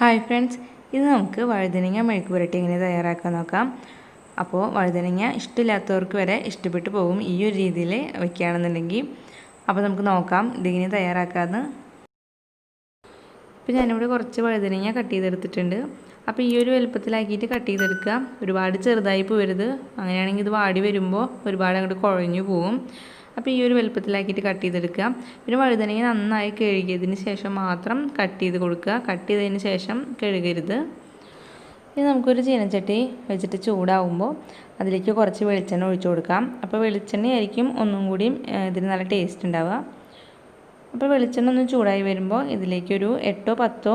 Hi friends, ഇത് നമുക്ക് വഴുതനങ്ങ മെഴുക്കുപുരട്ടി എങ്ങനെ തയ്യാറാക്കാൻ നോക്കാം. അപ്പോൾ വഴുതനങ്ങ ഇഷ്ടമില്ലാത്തവർക്ക് വരെ ഇഷ്ടപ്പെട്ടു പോകും ഈ ഒരു രീതിയിൽ വയ്ക്കുകയാണെന്നുണ്ടെങ്കിൽ. അപ്പോൾ നമുക്ക് നോക്കാം ഇതിങ്ങനെ തയ്യാറാക്കാമെന്ന്. ഇപ്പോൾ ഞാനിവിടെ കുറച്ച് വഴുതനങ്ങ കട്ട് ചെയ്തെടുത്തിട്ടുണ്ട്. അപ്പോൾ ഈ ഒരു വലുപ്പത്തിലാക്കിയിട്ട് കട്ട് ചെയ്തെടുക്കുക. ഒരുപാട് ചെറുതായി പോകരുത്, അങ്ങനെയാണെങ്കിൽ ഇത് വാടി വരുമ്പോൾ ഒരുപാട് അങ്ങോട്ട് കുഴഞ്ഞു പോവും. അപ്പോൾ ഈ ഒരു വലുപ്പത്തിലാക്കിയിട്ട് കട്ട് ചെയ്തെടുക്കുക. പിന്നെ വഴുതനങ്ങ നന്നായി കഴുകിയതിന് ശേഷം മാത്രം കട്ട് ചെയ്ത് കൊടുക്കുക. കട്ട് ചെയ്തതിന് ശേഷം കഴുകരുത്. ഇനി നമുക്കൊരു ചീനച്ചട്ടി വെച്ചിട്ട് ചൂടാവുമ്പോൾ അതിലേക്ക് കുറച്ച് വെളിച്ചെണ്ണ ഒഴിച്ചു കൊടുക്കാം. അപ്പോൾ വെളിച്ചെണ്ണയായിരിക്കും ഒന്നും കൂടി ഇതിന് നല്ല ടേസ്റ്റ് ഉണ്ടാവുക. അപ്പോൾ വെളിച്ചെണ്ണ ഒന്ന് ചൂടായി വരുമ്പോൾ ഇതിലേക്കൊരു 8 or 10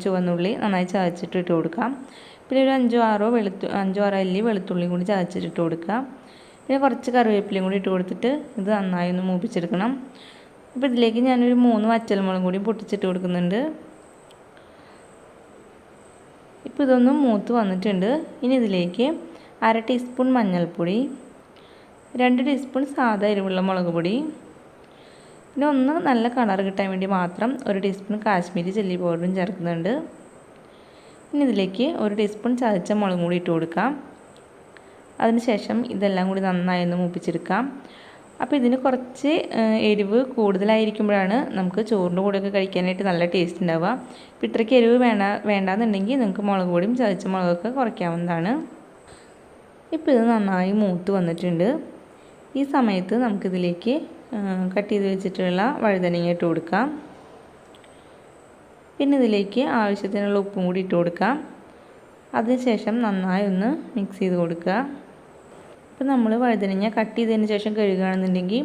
ചുവന്നുള്ളി നന്നായി ചതച്ചിട്ട് ഇട്ട് കൊടുക്കാം. പിന്നെ ഒരു 5 or 6 അല്ലി വെളുത്തുള്ളി കൂടി ചതച്ചിട്ട് കൊടുക്കുക. പിന്നെ കുറച്ച് കറിവേപ്പിലയും കൂടി ഇട്ട് കൊടുത്തിട്ട് ഇത് നന്നായി ഒന്ന് മൂപ്പിച്ചെടുക്കണം. അപ്പോൾ ഇതിലേക്ക് ഞാനൊരു 3 വറ്റൽമുളകും കൂടി പൊട്ടിച്ചിട്ട് കൊടുക്കുന്നുണ്ട്. ഇപ്പോൾ ഇതൊന്ന് മൂത്ത് വന്നിട്ടുണ്ട്. ഇനി ഇതിലേക്ക് 1/2 ടീസ്പൂൺ മഞ്ഞൾപ്പൊടി, 2 ടീസ്പൂൺ സാധാ എരിവുള്ള മുളക് പൊടി, പിന്നെ ഒന്ന് നല്ല കളർ കിട്ടാൻ വേണ്ടി മാത്രം 1 ടീസ്പൂൺ കാശ്മീരി ചില്ലി പൗഡറും ചേർക്കുന്നുണ്ട്. ഇനി ഇതിലേക്ക് 1 ടീസ്പൂൺ ചതച്ച മുളകും കൂടി ഇട്ട് കൊടുക്കാം. അതിനുശേഷം ഇതെല്ലാം കൂടി നന്നായി ഒന്ന് മൂപ്പിച്ചെടുക്കാം. അപ്പോൾ ഇതിന് കുറച്ച് എരിവ് കൂടുതലായിരിക്കുമ്പോഴാണ് നമുക്ക് ചോറിൻ്റെ കൂടെയൊക്കെ കഴിക്കാനായിട്ട് നല്ല ടേസ്റ്റ് ഉണ്ടാവുക. അപ്പോൾ ഇത്രയ്ക്ക് എരിവ് വേണ്ടാന്നുണ്ടെങ്കിൽ നിങ്ങൾക്ക് മുളക് പൊടിയും ചതച്ച മുളകൊക്കെ കുറയ്ക്കാവുന്നതാണ്. ഇപ്പോൾ ഇത് നന്നായി മൂത്ത് വന്നിട്ടുണ്ട്. ഈ സമയത്ത് നമുക്കിതിലേക്ക് കട്ട് ചെയ്ത് വെച്ചിട്ടുള്ള വഴുതനങ്ങ ഇട്ട് കൊടുക്കാം. പിന്നെ ഇതിലേക്ക് ആവശ്യത്തിനുള്ള ഉപ്പും കൂടി ഇട്ട് കൊടുക്കാം. അതിനുശേഷം നന്നായി ഒന്ന് മിക്സ് ചെയ്ത് കൊടുക്കുക. അപ്പോൾ നമ്മൾ വഴുതനങ്ങ കട്ട് ചെയ്തതിന് ശേഷം കഴുകുകയാണെന്നുണ്ടെങ്കിൽ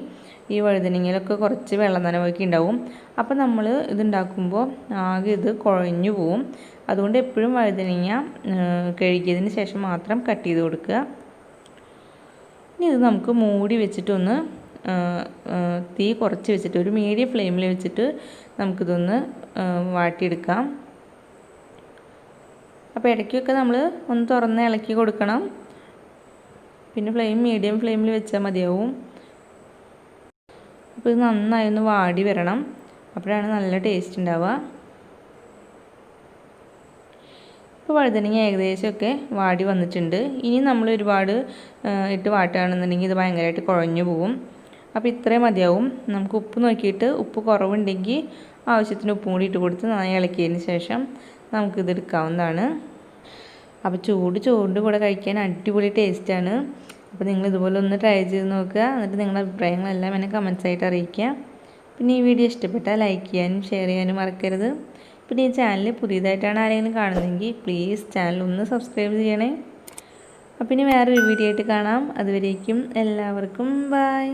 ഈ വഴുതനങ്ങയിലൊക്കെ കുറച്ച് വെള്ളം നനവൊക്കെ ഉണ്ടാവും. അപ്പോൾ നമ്മൾ ഇതുണ്ടാക്കുമ്പോൾ ആകെ ഇത് കുഴഞ്ഞു പോവും. അതുകൊണ്ട് എപ്പോഴും വഴുതനങ്ങ കഴുകിയതിന് ശേഷം മാത്രം കട്ട് ചെയ്ത് കൊടുക്കുക. ഇനി ഇത് നമുക്ക് മൂടി വെച്ചിട്ടൊന്ന് തീ കുറച്ച് വെച്ചിട്ട് ഒരു മീഡിയം ഫ്ലെയിമിൽ വെച്ചിട്ട് നമുക്കിതൊന്ന് വാട്ടിയെടുക്കാം. അപ്പോൾ ഇടയ്ക്കൊക്കെ നമ്മൾ ഒന്ന് തുറന്ന് ഇളക്കി കൊടുക്കണം. പിന്നെ മീഡിയം ഫ്ലെയിമിൽ വെച്ചാൽ മതിയാവും. അപ്പോൾ ഇത് നന്നായി ഒന്ന് വാടി വരണം, അപ്പോഴാണ് നല്ല ടേസ്റ്റ് ഉണ്ടാവുക. ഇപ്പോൾ വഴുതനങ്ങ ഏകദേശമൊക്കെ വാടി വന്നിട്ടുണ്ട്. ഇനി നമ്മൾ ഒരുപാട് ഇട്ട് വാട്ടുകയാണെന്നുണ്ടെങ്കിൽ ഇത് ഭയങ്കരമായിട്ട് കുഴഞ്ഞു പോവും. അപ്പോൾ ഇത്രയും മതിയാവും. നമുക്ക് ഉപ്പ് നോക്കിയിട്ട് ഉപ്പ് കുറവുണ്ടെങ്കിൽ ആവശ്യത്തിന് ഉപ്പും കൂടി ഇട്ട് കൊടുത്ത് നന്നായി ഇളക്കിയതിന് ശേഷം നമുക്കിത് എടുക്കാവുന്നതാണ്. അപ്പോൾ ചോറിൻ്റെ കൂടെ കഴിക്കാൻ അടിപൊളി ടേസ്റ്റാണ്. അപ്പോൾ നിങ്ങൾ ഇതുപോലെ ഒന്ന് ട്രൈ ചെയ്ത് നോക്കുക. എന്നിട്ട് നിങ്ങളുടെ അഭിപ്രായങ്ങളെല്ലാം എന്നെ കമൻസായിട്ട് അറിയിക്കുക. പിന്നെ ഈ വീഡിയോ ഇഷ്ടപ്പെട്ടാൽ ലൈക്ക് ചെയ്യാനും ഷെയർ ചെയ്യാനും മറക്കരുത്. പിന്നെ ഈ ചാനൽ പുതിയതായിട്ടാണ് ആരെങ്കിലും കാണുന്നതെങ്കിൽ പ്ലീസ് ചാനൽ ഒന്ന് സബ്സ്ക്രൈബ് ചെയ്യണേ. അപ്പോൾ ഇനി വേറൊരു വീഡിയോ ആയിട്ട് കാണാം. അതുവരേക്കും എല്ലാവർക്കും ബൈ.